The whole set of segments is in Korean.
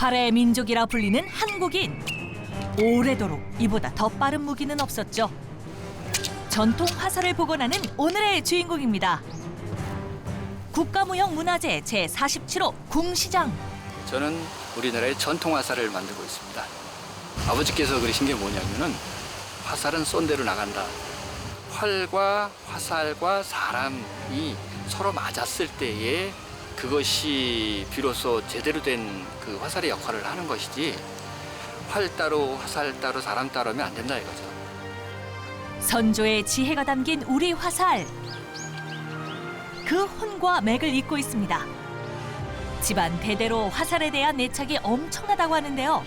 활의 민족이라 불리는 한국인. 오래도록 이보다 더 빠른 무기는 없었죠. 전통 화살을 복원하는 오늘의 주인공입니다. 국가무형문화재 제47호 궁시장. 저는 우리나라의 전통 화살을 만들고 있습니다. 아버지께서 그러신 게 뭐냐면은 화살은 쏜 대로 나간다. 활과 화살과 사람이 서로 맞았을 때에 그것이 비로소 제대로 된 그 화살의 역할을 하는 것이지, 활 따로 화살 따로 사람 따로 하면 안 된다 이거죠. 선조의 지혜가 담긴 우리 화살. 그 혼과 맥을 잇고 있습니다. 집안 대대로 화살에 대한 애착이 엄청나다고 하는데요.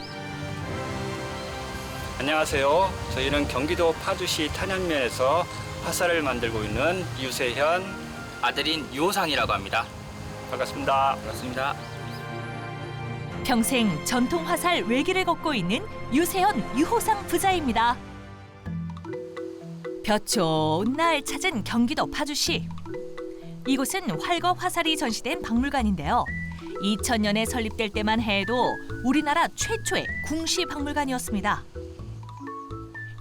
안녕하세요. 저희는 경기도 파주시 탄현면에서 화살을 만들고 있는 유세현 아들인 유호상이라고 합니다. 반갑습니다. 반갑습니다. 평생 전통 화살 외길을 걷고 있는 유세현 유호상 부자입니다. 볕 좋은 날 찾은 경기도 파주시. 이곳은 활과 화살이 전시된 박물관인데요. 2000년에 설립될 때만 해도 우리나라 최초의 궁시 박물관이었습니다.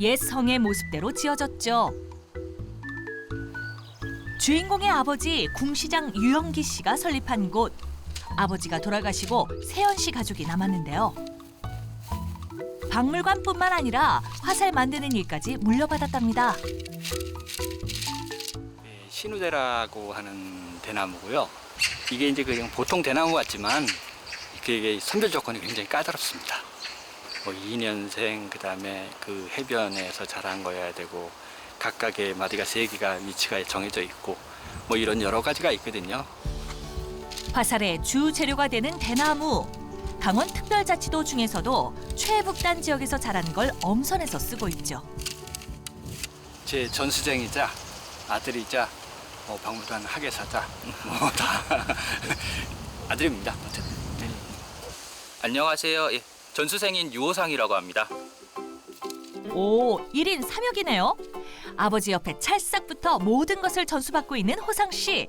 옛 성의 모습대로 지어졌죠. 주인공의 아버지 궁시장 유영기 씨가 설립한 곳. 아버지가 돌아가시고 세연 씨 가족이 남았는데요. 박물관뿐만 아니라 화살 만드는 일까지 물려받았답니다. 신우대라고 하는 대나무고요. 이게 이제 그냥 보통 대나무 같지만 이게 선별 조건이 굉장히 까다롭습니다. 뭐 2년생, 그다음에 그 해변에서 자란 거여야 되고, 각각의 마디가 3개가 위치가 정해져 있고, 뭐 이런 여러 가지가 있거든요. 화살의 주 재료가 되는 대나무. 강원 특별자치도 중에서도 최북단 지역에서 자란 걸 엄선해서 쓰고 있죠. 제 전수쟁이자 아들이자 박물관 학예사자 뭐 다 아들입니다. 어쨌든. 네. 안녕하세요. 예, 전수생인 유호상이라고 합니다. 오, 1인 3역이네요. 아버지 옆에 찰싹부터 모든 것을 전수받고 있는 호상 씨.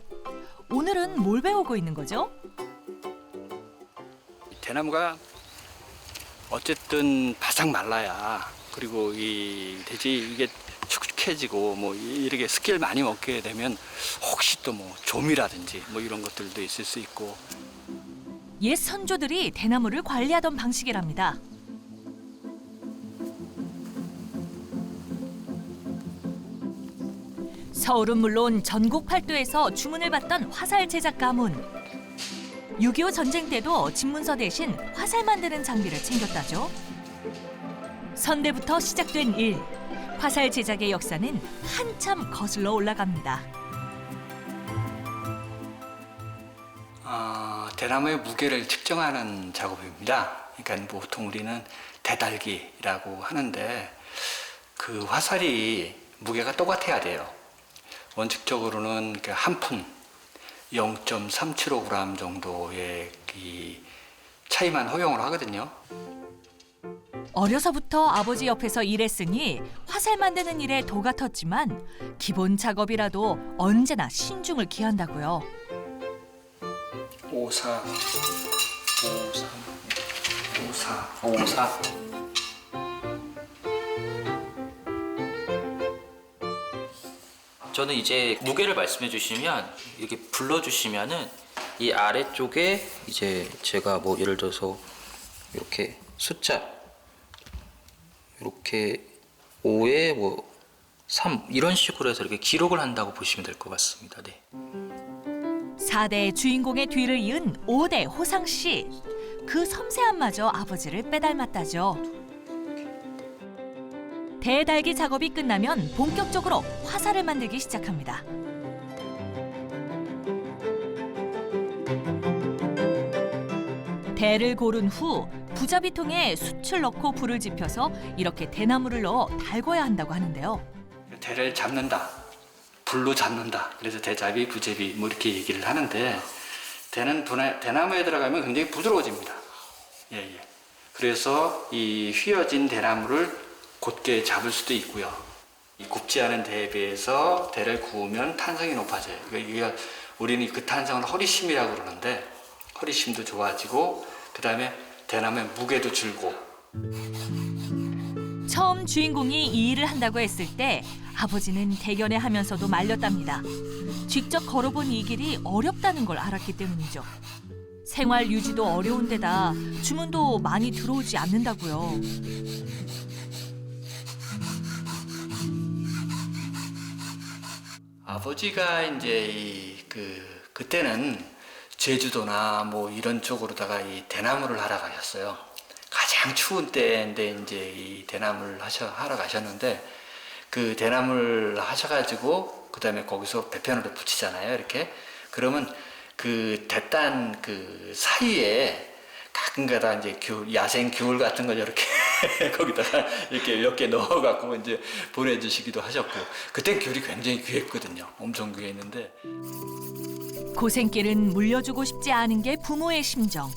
오늘은 뭘 배우고 있는 거죠? 대나무가 어쨌든 바싹 말라야, 그리고 이 돼지 이게 축축해지고 뭐 이렇게 습기를 많이 먹게 되면 혹시 또 뭐 조미라든지 뭐 이런 것들도 있을 수 있고. 옛 선조들이 대나무를 관리하던 방식이랍니다. 서울은 물론 전국 팔도에서 주문을 받던 화살 제작 가문. 6.25 전쟁 때도 집문서 대신 화살 만드는 장비를 챙겼다죠. 선대부터 시작된 일. 화살 제작의 역사는 한참 거슬러 올라갑니다. 대나무의 무게를 측정하는 작업입니다. 그러니까 보통 우리는 대달기라고 하는데, 그 화살이 무게가 똑같아야 돼요. 원칙적으로는 한 푼 0.375g 정도의 이 차이만 허용을 하거든요. 어려서부터 아버지 옆에서 일했으니 화살 만드는 일에 도가 텄지만 기본 작업이라도 언제나 신중을 기한다고요. 54, 53, 54, 54. 저는 이제 무게를 말씀해 주시면 이렇게 불러 주시면은 이 아래쪽에 이제 제가 뭐 예를 들어서 이렇게 숫자 이렇게 5에 뭐 3 이런 식으로 해서 이렇게 기록을 한다고 보시면 될 것 같습니다. 네. 4대 주인공의 뒤를 이은 5대 호상 씨. 그 섬세함마저 아버지를 빼닮았다죠. 대달기 작업이 끝나면 본격적으로 화살을 만들기 시작합니다. 대를 고른 후 부자비통에 숯을 넣고 불을 지펴서 이렇게 대나무를 넣어 달궈야 한다고 하는데요. 대를 잡는다, 불로 잡는다. 그래서 대잡이, 부잡이 뭐 이렇게 얘기를 하는데, 대는 대나무에 들어가면 굉장히 부드러워집니다. 예. 그래서 이 휘어진 대나무를 곧게 잡을 수도 있고요. 이 굽지 않은 대에 비해서 대를 구우면 탄성이 높아져요. 그러니까 우리는 그 탄성을 허리심이라고 그러는데, 허리심도 좋아지고, 그 다음에 대나무의 무게도 줄고. 처음 주인공이 이 일을 한다고 했을 때 아버지는 대견해하면서도 말렸답니다. 직접 걸어본 이 길이 어렵다는 걸 알았기 때문이죠. 생활 유지도 어려운 데다 주문도 많이 들어오지 않는다고요. 아버지가 이제 그때는 제주도나 뭐 이런 쪽으로다가 이 대나무를 하러 가셨어요. 가장 추운 때인데 이제 이 대나무를 하러 가셨는데 그 대나무를 하셔가지고 그다음에 거기서 배편으로 붙이잖아요. 이렇게 그러면 그 대단 그 사이에 가끔가다 이제 야생 귤 같은 걸 이렇게 거기다가 이렇게 몇 개 넣어갖고 이제 보내주시기도 하셨고 그때 귤이 굉장히 귀했거든요. 엄청 귀했는데. 고생길은 물려주고 싶지 않은 게 부모의 심정.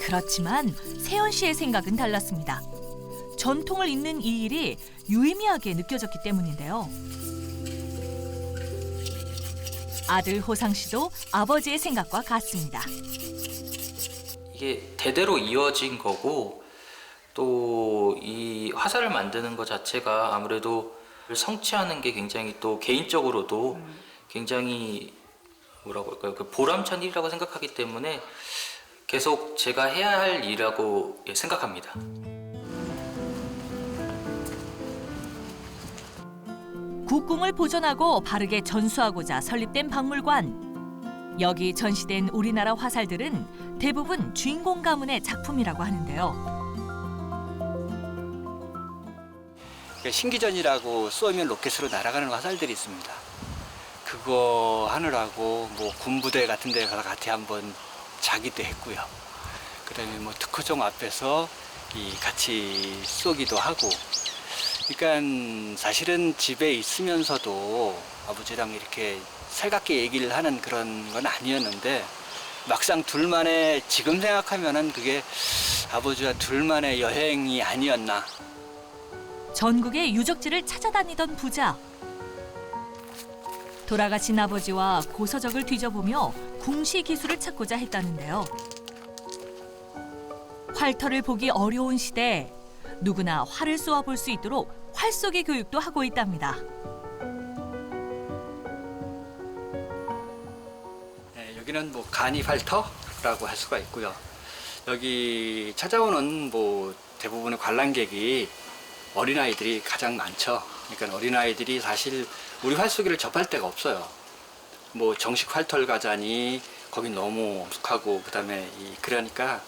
그렇지만 세연 씨의 생각은 달랐습니다. 전통을 잇는 이 일이 유의미하게 느껴졌기 때문인데요. 아들 호상 씨도 아버지의 생각과 같습니다. 이게 대대로 이어진 거고 또 이 화살을 만드는 것 자체가 아무래도 성취하는 게 굉장히 또 개인적으로도 굉장히 뭐라고 할까요? 그 보람찬 일이라고 생각하기 때문에 계속 제가 해야 할 일이라고 생각합니다. 국궁을 보존하고 바르게 전수하고자 설립된 박물관. 여기 전시된 우리나라 화살들은 대부분 주인공 가문의 작품이라고 하는데요. 신기전이라고 쏘면 로켓으로 날아가는 화살들이 있습니다. 그거 하느라고 뭐 군부대 같은 데 가서 같이 한번 자기도 했고요. 그다음에 뭐 특허종 앞에서 같이 쏘기도 하고. 그러니까 사실은 집에 있으면서도 아버지랑 이렇게 살갑게 얘기를 하는 그런 건 아니었는데 막상 둘만의 지금 생각하면은 그게 아버지와 둘만의 여행이 아니었나. 전국의 유적지를 찾아다니던 부자. 돌아가신 아버지와 고서적을 뒤져보며 궁시 기술을 찾고자 했다는데요. 활터를 보기 어려운 시대, 누구나 활을 쏘아볼 수 있도록 활쏘기 교육도 하고 있답니다. 네, 여기는 뭐 간이 활터라고 할 수가 있고요. 여기 찾아오는 뭐 대부분의 관람객이 어린아이들이 가장 많죠. 그러니까 어린아이들이 사실 우리 활쏘기를 접할 데가 없어요. 뭐 정식 활터를 가자니 거긴 너무 엄숙하고 그다음에 그러니까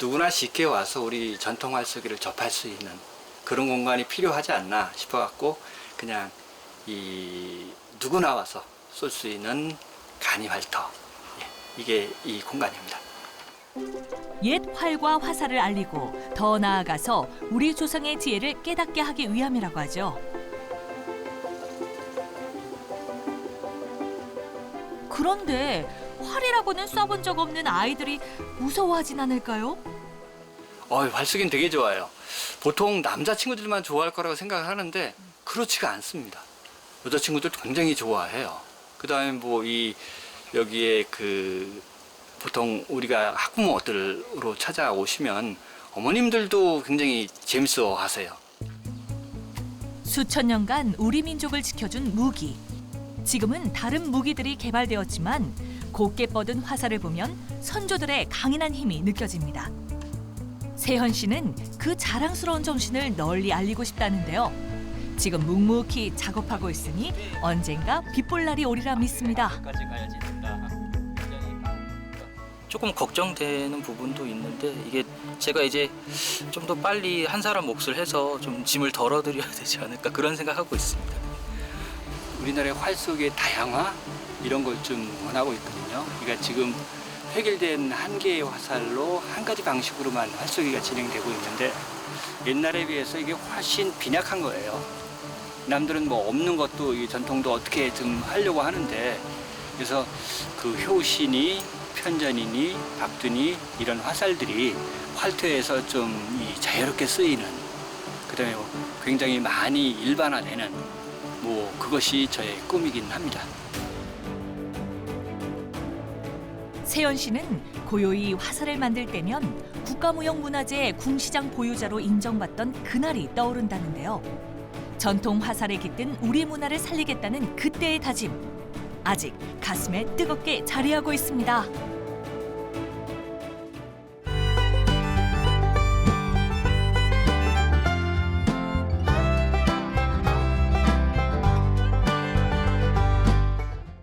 누구나 쉽게 와서 우리 전통 활쏘기를 접할 수 있는 그런 공간이 필요하지 않나 싶어갖고 그냥 누구나 와서 쏠 수 있는 간이 활터, 이게 이 공간입니다. 옛 활과 화살을 알리고 더 나아가서 우리 조상의 지혜를 깨닫게 하기 위함이라고 하죠. 그런데 활이라고는 쏴본 적 없는 아이들이 무서워하진 않을까요? 활쏘기는 되게 좋아요. 보통 남자친구들만 좋아할 거라고 생각을 하는데 그렇지가 않습니다. 여자친구들도 굉장히 좋아해요. 그 다음에 뭐 여기에 보통 우리가 학부모들로 찾아오시면 어머님들도 굉장히 재밌어 하세요. 수천 년간 우리 민족을 지켜준 무기. 지금은 다른 무기들이 개발되었지만 곱게 뻗은 화살을 보면 선조들의 강인한 힘이 느껴집니다. 세현 씨는 그 자랑스러운 정신을 널리 알리고 싶다는데요. 지금 묵묵히 작업하고 있으니 언젠가 빛볼 날이 오리라 믿습니다. 조금 걱정되는 부분도 있는데 이게 제가 이제 좀 더 빨리 한 사람 몫을 해서 좀 짐을 덜어드려야 되지 않을까 그런 생각하고 있습니다. 우리나라의 활쏘기의 다양화 이런 걸 좀 원하고 있거든요. 그러니까 지금 획일된 한 개의 화살로 한 가지 방식으로만 활쏘기가 진행되고 있는데 옛날에 비해서 이게 훨씬 빈약한 거예요. 남들은 뭐 없는 것도 이 전통도 어떻게 좀 하려고 하는데 그래서 그 효신이 편전이니 박두니 이런 화살들이 활터에서 좀 자유롭게 쓰이는 그다음에 굉장히 많이 일반화되는 그것이 저의 꿈이긴 합니다. 채연 씨는 고요히 화살을 만들 때면 국가무형문화재 궁시장 보유자로 인정받던 그날이 떠오른다는데요. 전통 화살에 깃든 우리 문화를 살리겠다는 그때의 다짐, 아직 가슴에 뜨겁게 자리하고 있습니다.